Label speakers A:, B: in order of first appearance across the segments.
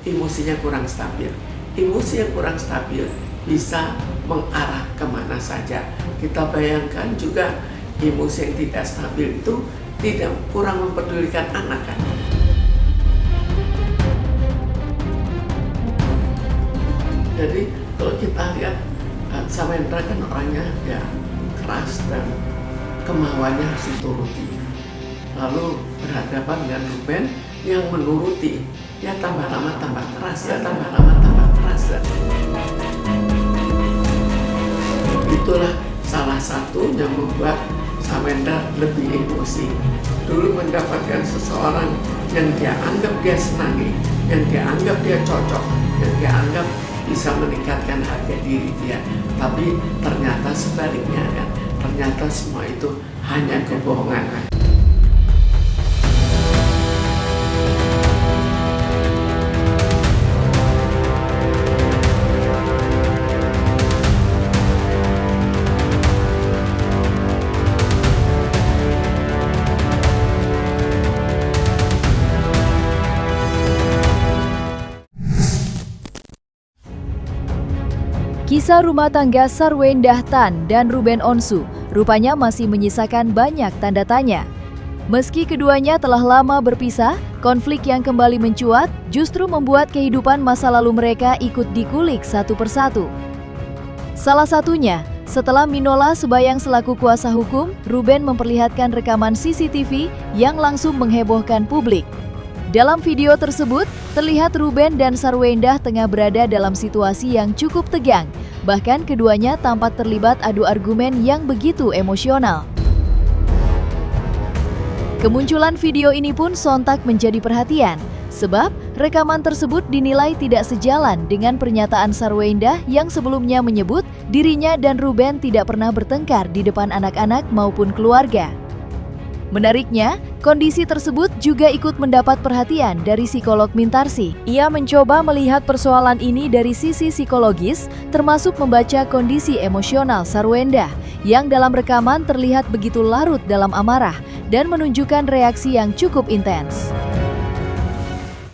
A: emosinya kurang stabil. Emosi yang kurang stabil bisa mengarah kemana saja. Kita bayangkan juga emosi yang tidak stabil itu tidak kurang mempedulikan anak kan. Jadi kalau kita lihat Samendra kan orangnya ya keras dan kemauannya harus dituruti. Lalu berhadapan dengan Ruben yang menuruti, ya tambah lama tambah keras, ya tambah lama tambah keras. Itulah salah satu yang membuat Samendra lebih emosi. Dulu mendapatkan seseorang yang dia anggap dia senangi, yang dia anggap dia cocok, yang dia anggap bisa meningkatkan harga diri dia. Tapi ternyata sebaliknya kan, ternyata semua itu hanya kebohongan.
B: Kisah rumah tangga Sarwendah Tan dan Ruben Onsu rupanya masih menyisakan banyak tanda tanya. Meski keduanya telah lama berpisah, konflik yang kembali mencuat justru membuat kehidupan masa lalu mereka ikut dikulik satu persatu. Salah satunya, setelah Minola Sebayang selaku kuasa hukum, Ruben memperlihatkan rekaman CCTV yang langsung menghebohkan publik. Dalam video tersebut, terlihat Ruben dan Sarwendah tengah berada dalam situasi yang cukup tegang. Bahkan keduanya tampak terlibat adu argumen yang begitu emosional. Kemunculan video ini pun sontak menjadi perhatian, sebab rekaman tersebut dinilai tidak sejalan dengan pernyataan Sarwendah yang sebelumnya menyebut dirinya dan Ruben tidak pernah bertengkar di depan anak-anak maupun keluarga. Menariknya, kondisi tersebut juga ikut mendapat perhatian dari psikolog Mintarsi. Ia mencoba melihat persoalan ini dari sisi psikologis, termasuk membaca kondisi emosional Sarwendah, yang dalam rekaman terlihat begitu larut dalam amarah dan menunjukkan reaksi yang cukup intens.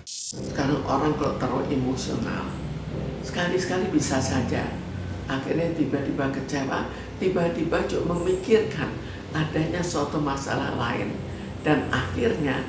A: Sekarang orang kalau terlalu emosional, sekali-sekali bisa saja akhirnya tiba-tiba kecewa, tiba-tiba juga memikirkan adanya suatu masalah lain dan akhirnya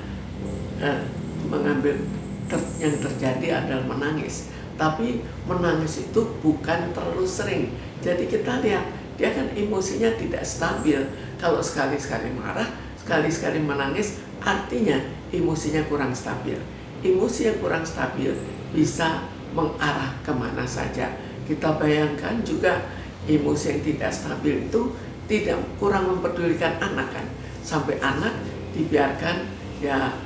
A: yang terjadi adalah menangis. Tapi menangis itu bukan terlalu sering. Jadi kita lihat dia kan emosinya tidak stabil. Kalau sekali-sekali marah, sekali-sekali menangis, artinya emosinya kurang stabil. Emosi yang kurang stabil bisa mengarah kemana saja. Kita bayangkan juga emosi yang tidak stabil itu tidak kurang mempedulikan anak kan, sampai anak dibiarkan ya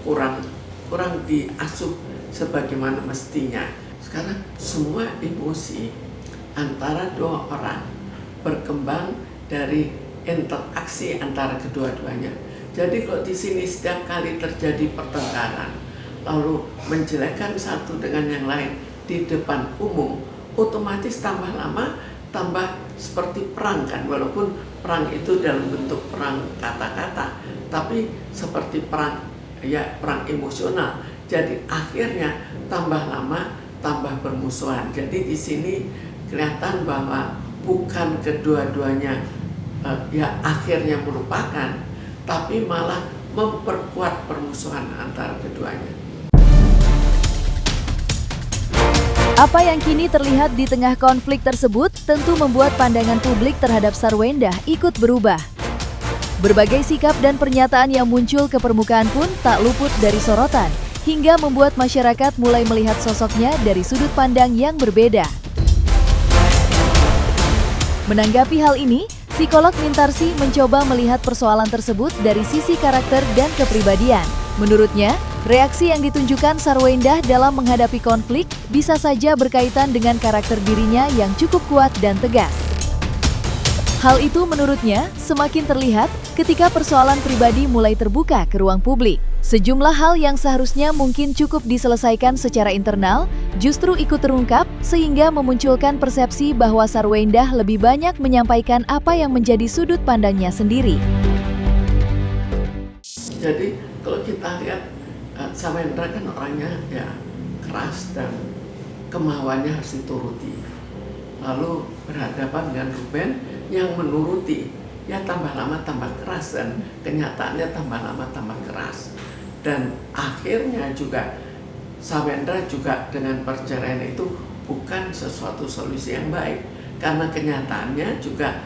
A: kurang diasuh sebagaimana mestinya. Sekarang semua emosi antara dua orang berkembang dari interaksi antara kedua-duanya. Jadi kalau di sini setiap kali terjadi pertengkaran, lalu menjelekkan satu dengan yang lain di depan umum, otomatis tambah lama tambah seperti perang kan, walaupun perang itu dalam bentuk perang kata-kata, tapi seperti perang emosional. Jadi akhirnya tambah lama tambah bermusuhan. Jadi di sini kelihatan bahwa bukan kedua-duanya akhirnya melupakan, tapi malah memperkuat permusuhan antara keduanya.
B: Apa yang kini terlihat di tengah konflik tersebut tentu membuat pandangan publik terhadap Sarwendah ikut berubah. Berbagai sikap dan pernyataan yang muncul ke permukaan pun tak luput dari sorotan, hingga membuat masyarakat mulai melihat sosoknya dari sudut pandang yang berbeda. Menanggapi hal ini, psikolog Mintarsi mencoba melihat persoalan tersebut dari sisi karakter dan kepribadian. Menurutnya, reaksi yang ditunjukkan Sarwendah dalam menghadapi konflik bisa saja berkaitan dengan karakter dirinya yang cukup kuat dan tegas. Hal itu menurutnya semakin terlihat ketika persoalan pribadi mulai terbuka ke ruang publik. Sejumlah hal yang seharusnya mungkin cukup diselesaikan secara internal justru ikut terungkap sehingga memunculkan persepsi bahwa Sarwendah lebih banyak menyampaikan apa yang menjadi sudut pandangnya sendiri.
A: Jadi kalau kita lihat Samendra kan orangnya ya keras dan kemauannya harus dituruti. Lalu berhadapan dengan Ruben yang menuruti, ya tambah lama tambah keras dan kenyataannya tambah lama tambah keras. Dan akhirnya juga Sawendra juga dengan perceraian itu bukan sesuatu solusi yang baik, karena kenyataannya juga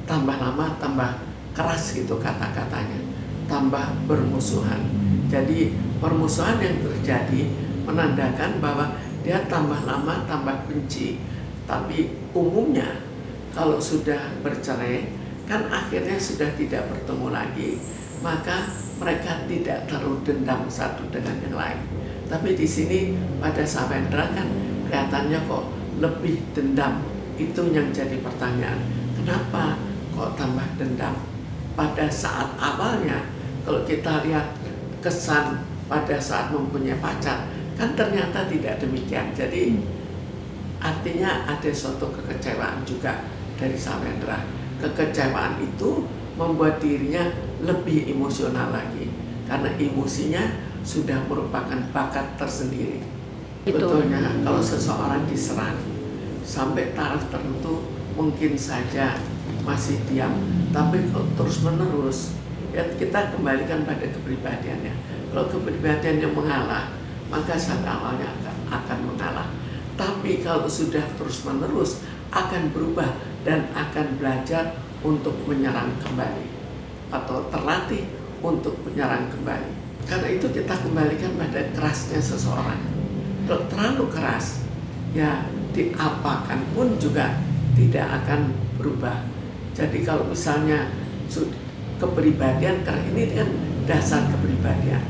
A: tambah lama tambah keras gitu kata-katanya, tambah bermusuhan. Jadi permusuhan yang terjadi menandakan bahwa dia tambah lama tambah benci. Tapi umumnya kalau sudah bercerai kan akhirnya sudah tidak bertemu lagi, maka mereka tidak terlalu dendam satu dengan yang lain. Tapi di sini pada Sawendra kan kelihatannya kok lebih dendam. Itu yang jadi pertanyaan. Kenapa kok tambah dendam? Pada saat awalnya kalau kita lihat kesan pada saat mempunyai pacar kan ternyata tidak demikian. Jadi artinya ada suatu kekecewaan juga dari Sawendra. Kekecewaan itu membuat dirinya lebih emosional lagi karena emosinya sudah merupakan bakat tersendiri. Betulnya kalau seseorang diserang sampai taraf tertentu mungkin saja masih diam, tapi kalau terus menerus ya kita kembalikan pada kepribadiannya. Kalau kepribadiannya mengalah, maka saat awalnya akan mengalah. Tapi kalau sudah terus menerus akan berubah dan akan belajar untuk menyerang kembali atau terlatih untuk menyerang kembali. Karena itu kita kembalikan pada kerasnya seseorang. Kalau terlalu keras, ya diapakan pun juga tidak akan berubah. Jadi kalau misalnya kepribadian, karena ini kan dasar kepribadian.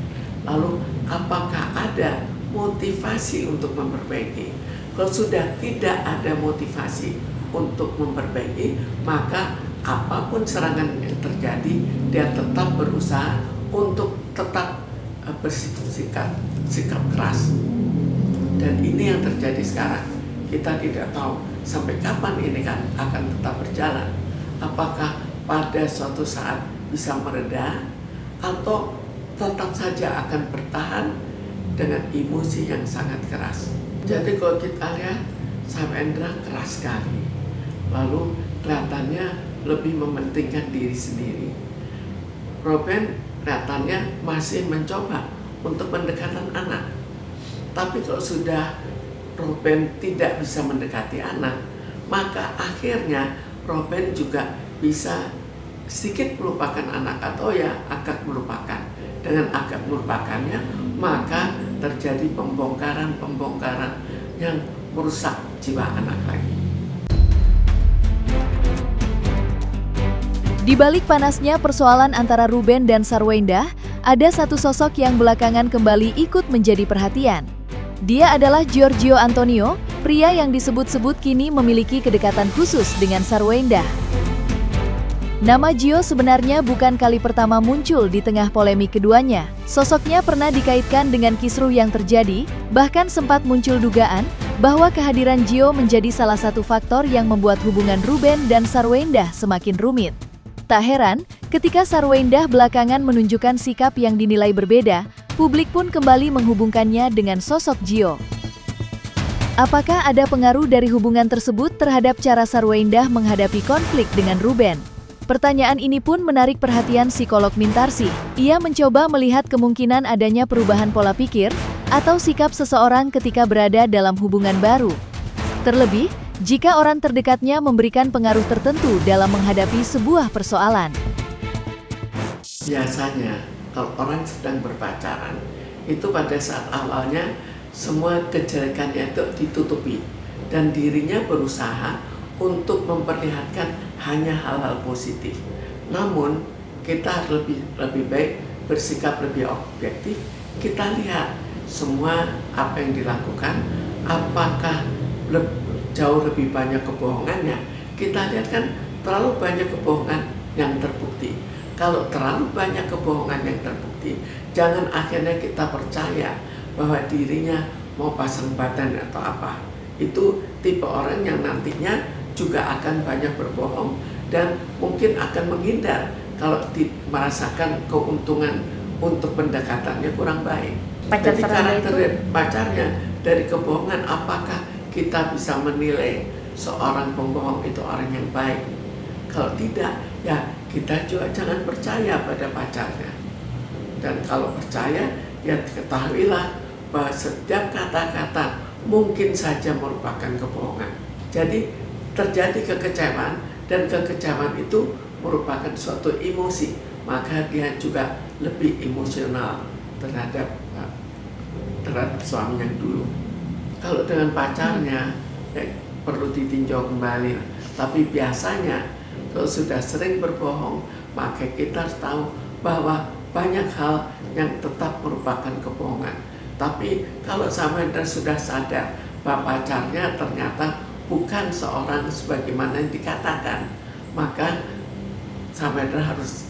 A: Lalu apakah ada motivasi untuk memperbaiki? Kalau sudah tidak ada motivasi untuk memperbaiki, maka apapun serangan yang terjadi, dia tetap berusaha untuk tetap bersikap keras. Dan ini yang terjadi sekarang. Kita tidak tahu sampai kapan ini kan akan tetap berjalan. Apakah pada suatu saat bisa mereda atau tetap saja akan bertahan dengan emosi yang sangat keras. Jadi kalau kita lihat Sawendra keras sekali, lalu kelihatannya lebih mementingkan diri sendiri. Ruben kelihatannya masih mencoba untuk mendekatkan anak. Tapi kalau sudah Ruben tidak bisa mendekati anak, maka akhirnya Ruben juga bisa sedikit melupakan anak atau ya agak melupakan. Dengan agak melupakannya, maka terjadi pembongkaran yang merusak jiwa anak lagi.
B: Di balik panasnya persoalan antara Ruben dan Sarwenda, ada satu sosok yang belakangan kembali ikut menjadi perhatian. Dia adalah Giorgio Antonio, pria yang disebut-sebut kini memiliki kedekatan khusus dengan Sarwenda. Nama Gio sebenarnya bukan kali pertama muncul di tengah polemik keduanya. Sosoknya pernah dikaitkan dengan kisruh yang terjadi, bahkan sempat muncul dugaan bahwa kehadiran Gio menjadi salah satu faktor yang membuat hubungan Ruben dan Sarwenda semakin rumit. Tak heran, ketika Sarwenda belakangan menunjukkan sikap yang dinilai berbeda, publik pun kembali menghubungkannya dengan sosok Gio. Apakah ada pengaruh dari hubungan tersebut terhadap cara Sarwenda menghadapi konflik dengan Ruben? Pertanyaan ini pun menarik perhatian psikolog Mintarsi. Ia mencoba melihat kemungkinan adanya perubahan pola pikir atau sikap seseorang ketika berada dalam hubungan baru. Terlebih, jika orang terdekatnya memberikan pengaruh tertentu dalam menghadapi sebuah persoalan.
A: Biasanya, kalau orang sedang berpacaran, itu pada saat awalnya semua kejelekannya itu ditutupi dan dirinya berusaha untuk memperlihatkan hanya hal-hal positif. Namun kita lebih baik bersikap lebih objektif. Kita lihat semua apa yang dilakukan, apakah jauh lebih banyak kebohongannya. Kita lihat kan terlalu banyak kebohongan yang terbukti. Kalau terlalu banyak kebohongan yang terbukti, jangan akhirnya kita percaya bahwa dirinya mau pasang badan atau apa. Itu tipe orang yang nantinya juga akan banyak berbohong dan mungkin akan menghindar kalau merasakan keuntungan untuk pendekatannya kurang baik.
C: Pacar
A: Jadi
C: serangga
A: karakter
C: itu?
A: pacarnya dari kebohongan, apakah kita bisa menilai seorang pembohong itu orang yang baik? Kalau tidak, ya kita juga jangan percaya pada pacarnya. Dan kalau percaya, ya ketahuilah bahwa setiap kata-kata mungkin saja merupakan kebohongan. Jadi terjadi kekecewaan, dan kekecewaan itu merupakan suatu emosi, maka dia juga lebih emosional terhadap suami yang dulu. Kalau dengan pacarnya, ya, perlu ditinjau kembali. Tapi biasanya kalau sudah sering berbohong, maka kita harus tahu bahwa banyak hal yang tetap merupakan kebohongan. Tapi kalau Samendra sudah sadar bahwa pacarnya ternyata bukan seorang sebagaimana yang dikatakan, maka Samendra harus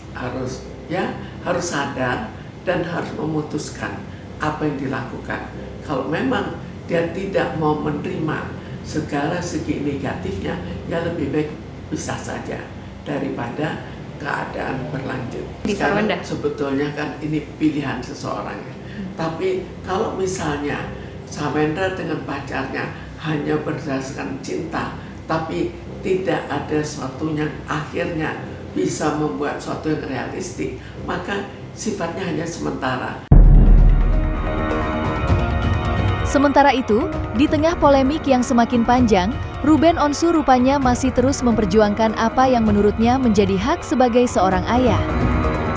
A: sadar dan harus memutuskan apa yang dilakukan. Kalau memang dia tidak mau menerima segala segi negatifnya, ya lebih baik pisah saja daripada keadaan berlanjut. Sekarang sebetulnya kan ini pilihan seseorang. Tapi kalau misalnya Samendra dengan pacarnya hanya berdasarkan cinta, tapi tidak ada suatu yang akhirnya bisa membuat suatu yang realistik, maka sifatnya hanya sementara.
B: Sementara itu, di tengah polemik yang semakin panjang, Ruben Onsu rupanya masih terus memperjuangkan apa yang menurutnya menjadi hak sebagai seorang ayah.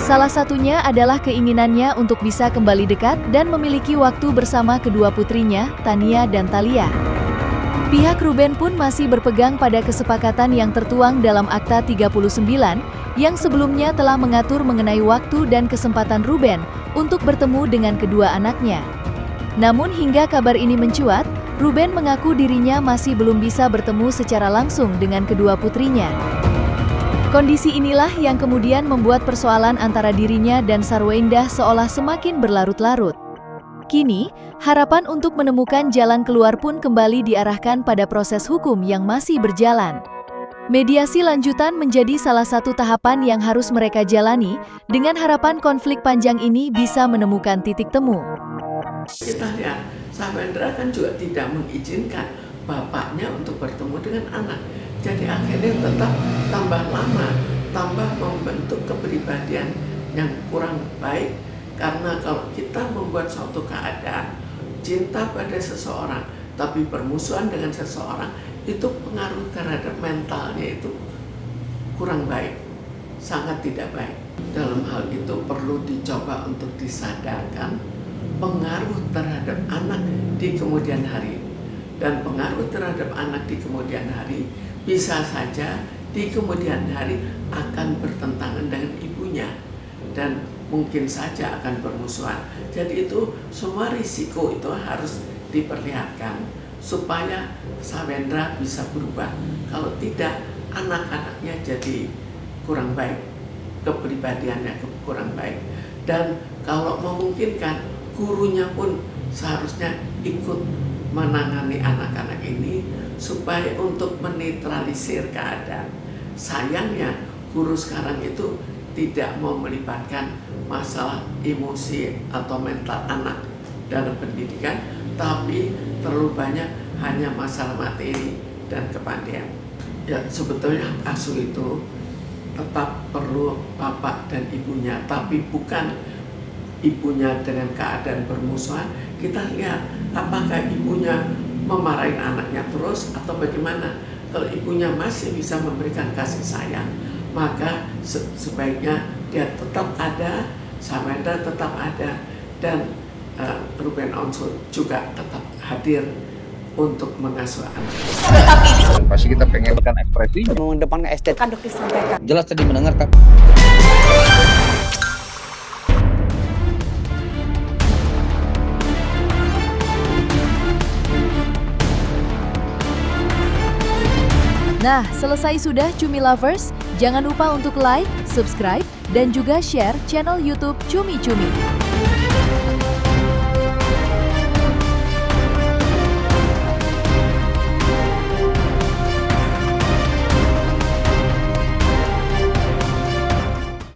B: Salah satunya adalah keinginannya untuk bisa kembali dekat dan memiliki waktu bersama kedua putrinya, Tania dan Thalia. Pihak Ruben pun masih berpegang pada kesepakatan yang tertuang dalam Akta 39 yang sebelumnya telah mengatur mengenai waktu dan kesempatan Ruben untuk bertemu dengan kedua anaknya. Namun hingga kabar ini mencuat, Ruben mengaku dirinya masih belum bisa bertemu secara langsung dengan kedua putrinya. Kondisi inilah yang kemudian membuat persoalan antara dirinya dan Sarwendah seolah semakin berlarut-larut. Kini, harapan untuk menemukan jalan keluar pun kembali diarahkan pada proses hukum yang masih berjalan. Mediasi lanjutan menjadi salah satu tahapan yang harus mereka jalani, dengan harapan konflik panjang ini bisa menemukan titik temu.
A: Kita lihat, Samendra kan juga tidak mengizinkan bapaknya untuk bertemu dengan anak. Jadi akhirnya tetap tambah lama, tambah membentuk kepribadian yang kurang baik. Karena kalau kita membuat suatu keadaan cinta pada seseorang, tapi bermusuhan dengan seseorang, itu pengaruh terhadap mentalnya itu kurang baik, sangat tidak baik. Dalam hal itu perlu dicoba untuk disadarkan pengaruh terhadap anak di kemudian hari. Dan pengaruh terhadap anak di kemudian hari bisa saja di kemudian hari akan bertentangan dengan ibunya dan mungkin saja akan bermusuhan. Jadi itu semua risiko itu harus diperlihatkan supaya Samendra bisa berubah. Kalau tidak, anak-anaknya jadi kurang baik, kepribadiannya kurang baik. Dan kalau memungkinkan, gurunya pun seharusnya ikut menangani anak-anak ini supaya untuk menetralisir keadaan. Sayangnya guru sekarang itu tidak mau melibatkan masalah emosi atau mental anak dalam pendidikan, tapi terlalu banyak hanya masalah materi dan kepandaian. Ya, sebetulnya hak asuh itu tetap perlu bapak dan ibunya, tapi bukan ibunya dengan keadaan bermusuhan. Kita lihat apakah ibunya memarahin anaknya terus atau bagaimana. Kalau ibunya masih bisa memberikan kasih sayang, maka sebaiknya dia tetap ada, Samendra tetap ada, dan Ruben Onsu juga tetap hadir untuk mengasuh anak.
D: Pasti kita pengen berikan ekspresi
C: mengedepankan estetika dok disampaikan.
D: jelas tadi mendengarkan.
B: Nah, selesai sudah Cumi Lovers? Jangan lupa untuk like, subscribe, dan juga share channel YouTube Cumi Cumi.